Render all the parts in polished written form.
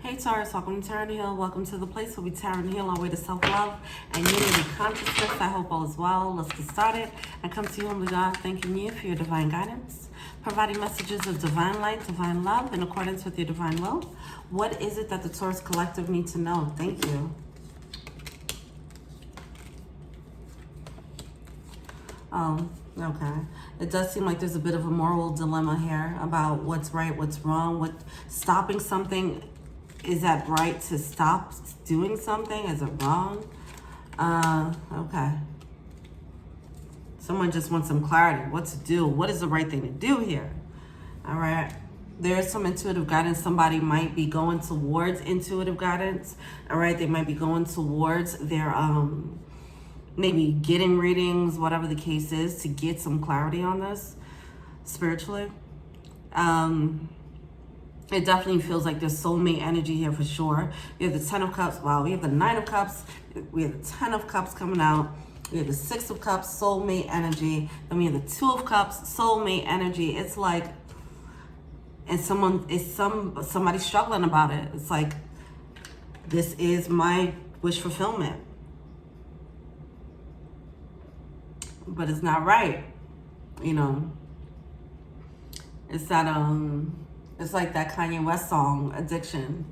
Hey Taurus, welcome to Tarot and Heal. Welcome to the place where we tarot and heal our way to self-love and unity consciousness. I hope all is well. Let's get started. I come to you, humbly God, thanking you for your divine guidance, providing messages of divine light, divine love in accordance with your divine will. What is it that the Taurus Collective need to know? Thank you. Oh, okay. It does seem like there's a bit of a moral dilemma here about what's right, what's wrong, what stopping something. Is that right to stop doing something? Is it wrong? Okay. Someone just wants some clarity. What to do? What is the right thing to do here? All right. There's some intuitive guidance. Somebody might be going towards intuitive guidance. All right. They might be going towards their, maybe getting readings, whatever the case is, to get some clarity on this spiritually. It definitely feels like there's soulmate energy here for sure. We have the 10 of Cups. Wow, we have the 9 of Cups. We have the 10 of Cups coming out. We have the 6 of Cups, soulmate energy. Then we have the 2 of Cups, soulmate energy. It's like, and somebody's struggling about it. It's like, this is my wish fulfillment. But it's not right. You know, it's that, it's like that Kanye West song, Addiction,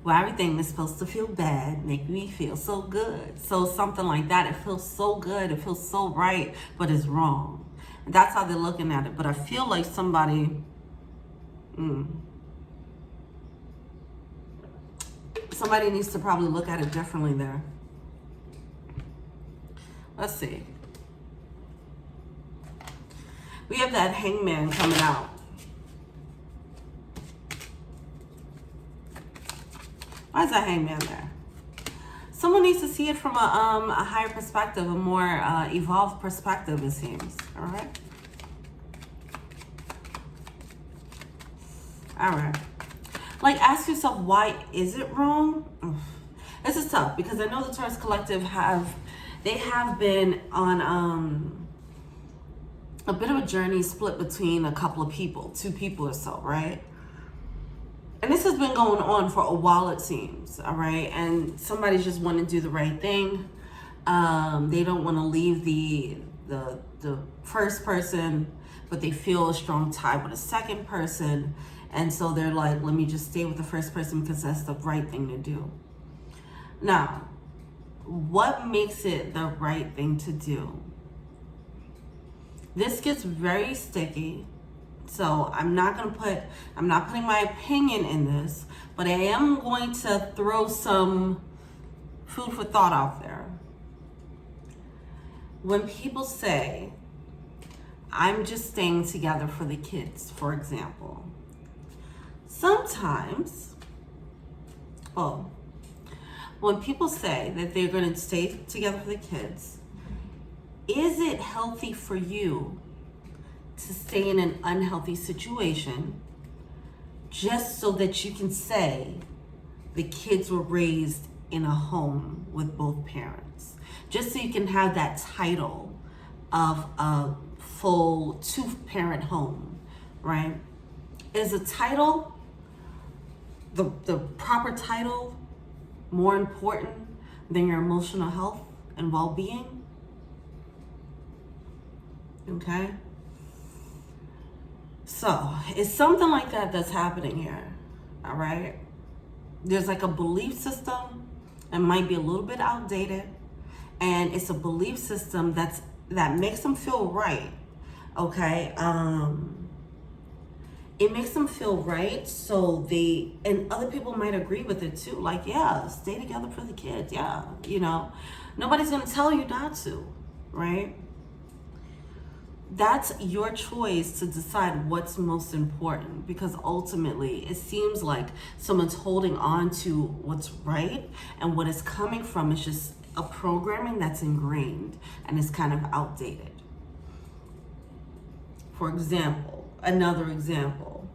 where everything is supposed to feel bad, make me feel so good. So something like that. It feels so good. It feels so right, but it's wrong. And that's how they're looking at it. But I feel like somebody, somebody needs to probably look at it differently there. Let's see. We have that Hangman coming out. Why is that Hangman there? Someone needs to see it from a higher perspective, a more evolved perspective, it seems. All right. All right. Like, ask yourself, why is it wrong? This is tough because I know the Taurus Collective have been on a bit of a journey split between a couple of people, 2 people or so, right? And this has been going on for a while, it seems, all right? And somebody's just wanting to do the right thing. They don't want to leave the first person, but they feel a strong tie with a second person. And so they're like, let me just stay with the first person because that's the right thing to do. Now, what makes it the right thing to do? This gets very sticky. So I'm not putting my opinion in this, but I am going to throw some food for thought out there. When people say, I'm just staying together for the kids, for example, sometimes, when people say that they're going to stay together for the kids, is it healthy for you to stay in an unhealthy situation just so that you can say the kids were raised in a home with both parents? Just so you can have that title of a full 2-parent home, right? Is a title, the proper title, more important than your emotional health and well-being? Okay? So, it's something like that that's happening here, all right? There's like a belief system that might be a little bit outdated, and it's a belief system that makes them feel right, okay? It makes them feel right, so and other people might agree with it too, like, yeah, stay together for the kids, yeah, you know? Nobody's gonna tell you not to, right? That's your choice to decide what's most important, because ultimately it seems like someone's holding on to what's right, and what it's coming from is just a programming that's ingrained and is kind of outdated. For example, another example,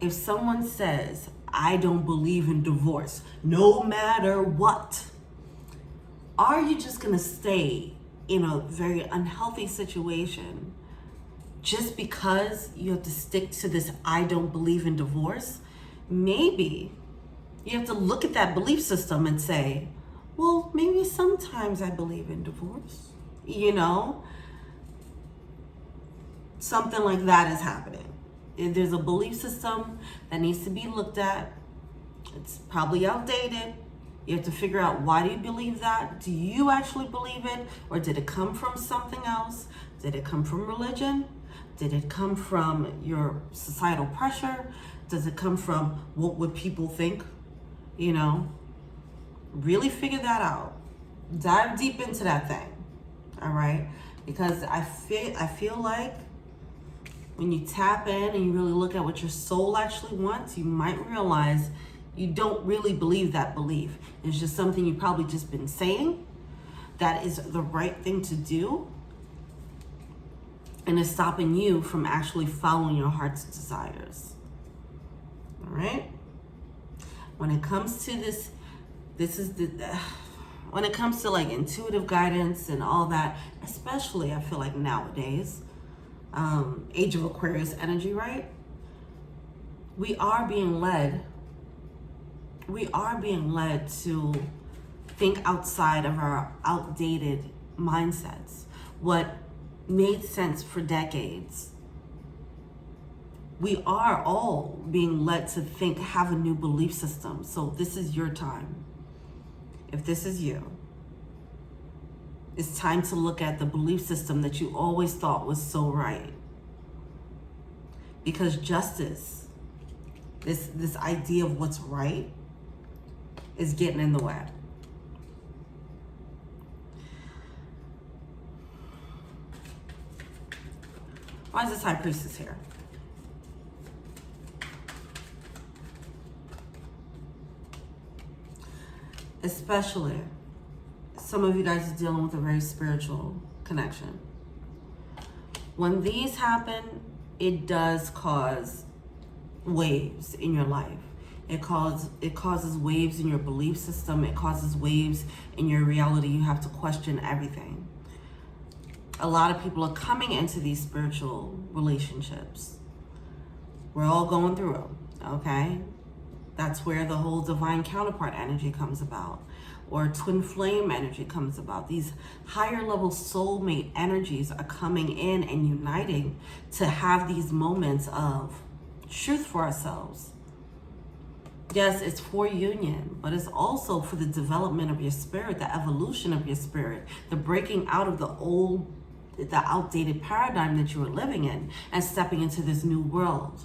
if someone says, I don't believe in divorce, no matter what, are you just gonna stay in a very unhealthy situation just because you have to stick to this I don't believe in divorce? maybe you have to look at that belief system and say, well, maybe sometimes I believe in divorce. You know, something like that is happening. If there's a belief system that needs to be looked at, it's probably outdated. You have to figure out, why do you believe that? Do you actually believe it? Or did it come from something else? Did it come from religion? Did it come from your societal pressure? Does it come from what would people think? You know, really figure that out. Dive deep into that thing. All right? Because I feel like when you tap in and you really look at what your soul actually wants, you might realize you don't really believe that belief. It's just something you've probably just been saying that is the right thing to do, and it's stopping you from actually following your heart's desires. All right? When it comes to when it comes to like intuitive guidance and all that, especially I feel like nowadays, Age of Aquarius energy, right? We are being led to think outside of our outdated mindsets. What made sense for decades. We are all being led to think, have a new belief system. So this is your time. If this is you, it's time to look at the belief system that you always thought was so right. Because justice, this idea of what's right, is getting in the way. Why is this High Priestess here? Especially, some of you guys are dealing with a very spiritual connection. When these happen, it does cause waves in your life. It causes waves in your belief system. It causes waves in your reality. You have to question everything. A lot of people are coming into these spiritual relationships. We're all going through them, okay? That's where the whole divine counterpart energy comes about, or twin flame energy comes about. These higher level soulmate energies are coming in and uniting to have these moments of truth for ourselves. Yes, it's for union, but it's also for the development of your spirit, the evolution of your spirit, the breaking out of the outdated paradigm that you were living in and stepping into this new world.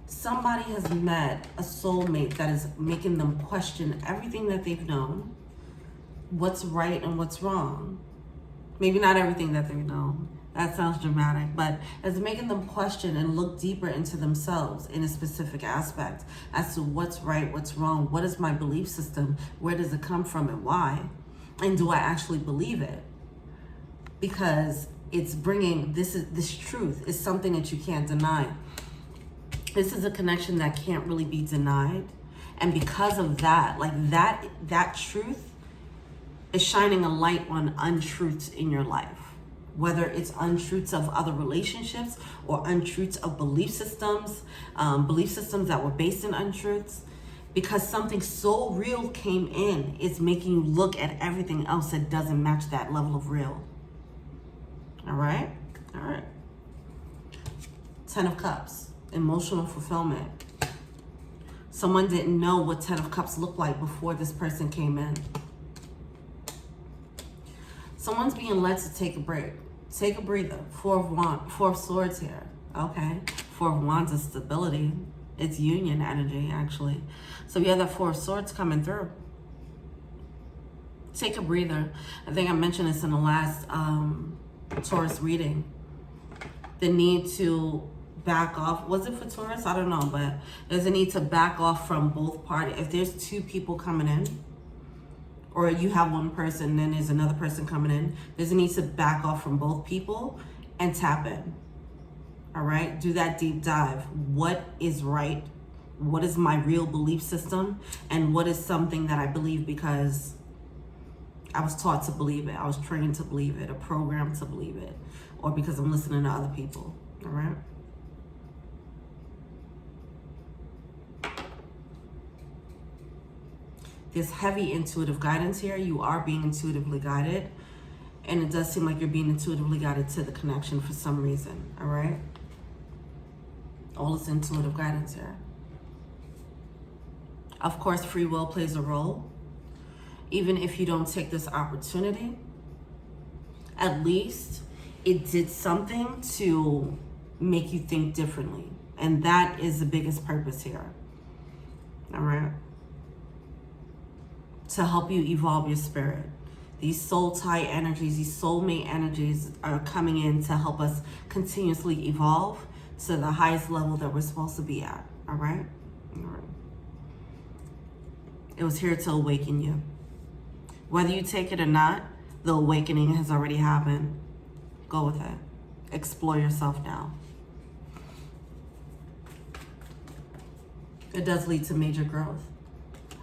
Somebody has met a soulmate that is making them question everything that they've known, what's right and what's wrong. Maybe not everything that they know. That sounds dramatic, but it's making them question and look deeper into themselves in a specific aspect as to what's right, what's wrong, what is my belief system, where does it come from and why, and do I actually believe it? Because it's bringing, this truth is something that you can't deny. This is a connection that can't really be denied. And because of that, like that truth is shining a light on untruths in your life. Whether it's untruths of other relationships or untruths of belief systems that were based in untruths. Because something so real came in, it's making you look at everything else that doesn't match that level of real. All right? All right. 10 of Cups. Emotional fulfillment. Someone didn't know what 10 of Cups looked like before this person came in. Someone's being led to take a break. Take a breather. 4 of Swords here. Okay. 4 of Wands is stability. It's union energy, actually. So you have that 4 of Swords coming through. Take a breather. I think I mentioned this in the last Taurus reading. The need to back off. Was it for Taurus? I don't know, but there's a need to back off from both parties. If there's 2 people coming in, or you have one person, then there's another person coming in, there's a need to back off from both people and tap in. All right? Do that deep dive. What is right? What is my real belief system? And what is something that I believe because I was taught to believe it, I was trained to believe it, or programmed to believe it, or because I'm listening to other people. All right? There's heavy intuitive guidance here. You are being intuitively guided. And it does seem like you're being intuitively guided to the connection for some reason, all right? All this intuitive guidance here. Of course, free will plays a role. Even if you don't take this opportunity, at least it did something to make you think differently. And that is the biggest purpose here, all right? To help you evolve your spirit. These soul tie energies, these soulmate energies are coming in to help us continuously evolve to the highest level that we're supposed to be at, all right? All right. It was here to awaken you. Whether you take it or not, the awakening has already happened. Go with it. Explore yourself now. It does lead to major growth.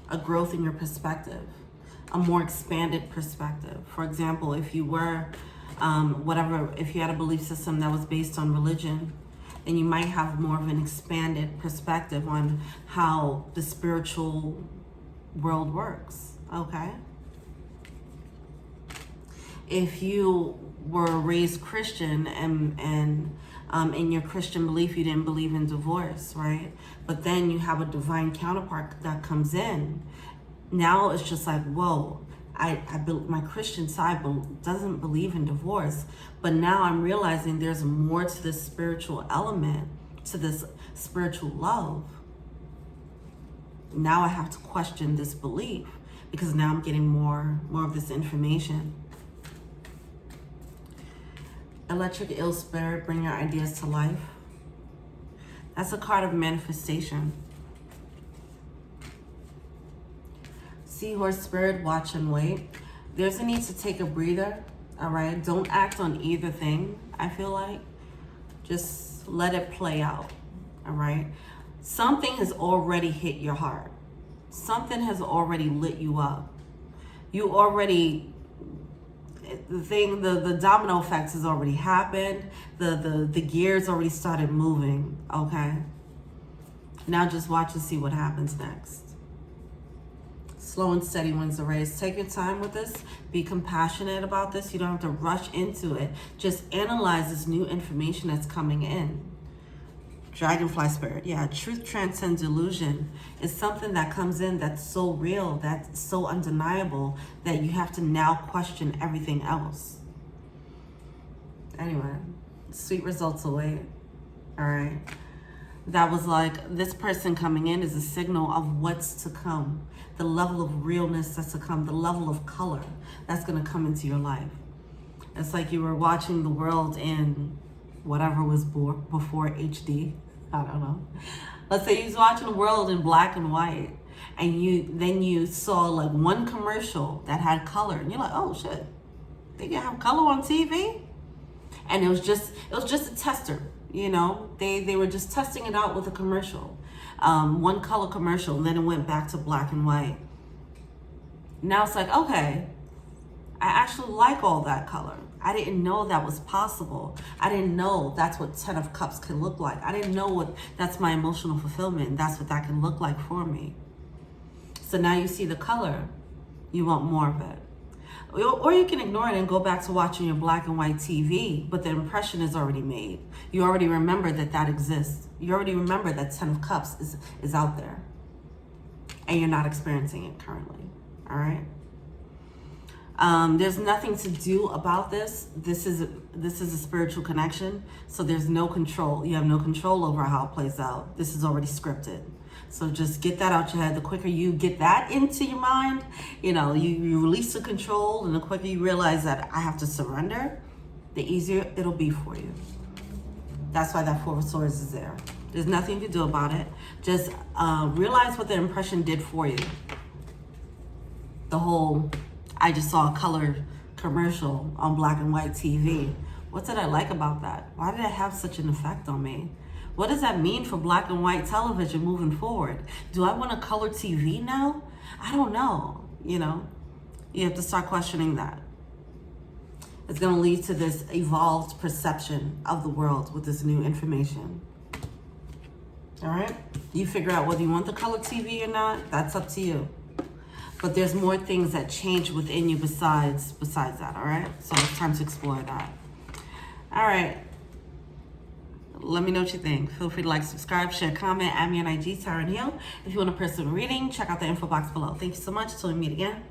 A growth in your perspective. A more expanded perspective. For example, if you were, if you had a belief system that was based on religion, then you might have more of an expanded perspective on how the spiritual world works, okay? If you were raised Christian and in your Christian belief, you didn't believe in divorce, right? But then you have a divine counterpart that comes in. Now it's just like, whoa, my Christian side doesn't believe in divorce, but now I'm realizing there's more to this spiritual element, to this spiritual love. Now I have to question this belief because now I'm getting more of this information. Electric ill spirit, bring your ideas to life. That's a card of manifestation. Seahorse spirit, watch and wait. There's a need to take a breather, all right? Don't act on either thing, I feel like. Just let it play out, all right? Something has already hit your heart. Something has already lit you up. You already, the domino effect has already happened. The gears already started moving, okay? Now just watch and see what happens next. Slow and steady wins the race. Take your time with this. Be compassionate about this. You don't have to rush into it. Just analyze this new information that's coming in. Dragonfly spirit. Yeah, truth transcends illusion. It's something that comes in that's so real, that's so undeniable, that you have to now question everything else. Anyway, sweet results await. All right. That was like, this person coming in is a signal of what's to come. The level of realness that's to come, the level of color that's going to come into your life. It's like you were watching the world in whatever was before HD. I don't know. Let's say you was watching the world in black and white, and then you saw like one commercial that had color, and you're like, oh shit, they can have color on TV? And it was just a tester. You know, they were just testing it out with a commercial, one color commercial, and then it went back to black and white. Now it's like, okay, I actually like all that color. I didn't know that was possible. I didn't know that's what 10 of Cups can look like. I didn't know that's my emotional fulfillment. That's what that can look like for me. So now you see the color, you want more of it. Or you can ignore it and go back to watching your black and white TV, but the impression is already made. You already remember that exists. You already remember that 10 of Cups is out there. And you're not experiencing it currently, all right? There's nothing to do about this. This is a spiritual connection, so there's no control. You have no control over how it plays out. This is already scripted. So just get that out your head. The quicker you get that into your mind, you know, you release the control, and the quicker you realize that I have to surrender, the easier it'll be for you. That's why that Four of Swords is there. There's nothing you can do about it. Just realize what the impression did for you. The whole, I just saw a colored commercial on black and white TV. What did I like about that? Why did it have such an effect on me? What does that mean for black and white television moving forward? Do I want a color TV now? I don't know, you know? You have to start questioning that. It's going to lead to this evolved perception of the world with this new information. All right? You figure out whether you want the color TV or not. That's up to you. But there's more things that change within you besides that, all right? So it's time to explore that. All right. Let me know what you think. Feel free to like, subscribe, share, comment, add me on IG, Tara and Heal. If you want a personal reading, check out the info box below. Thank you so much. Until we meet again.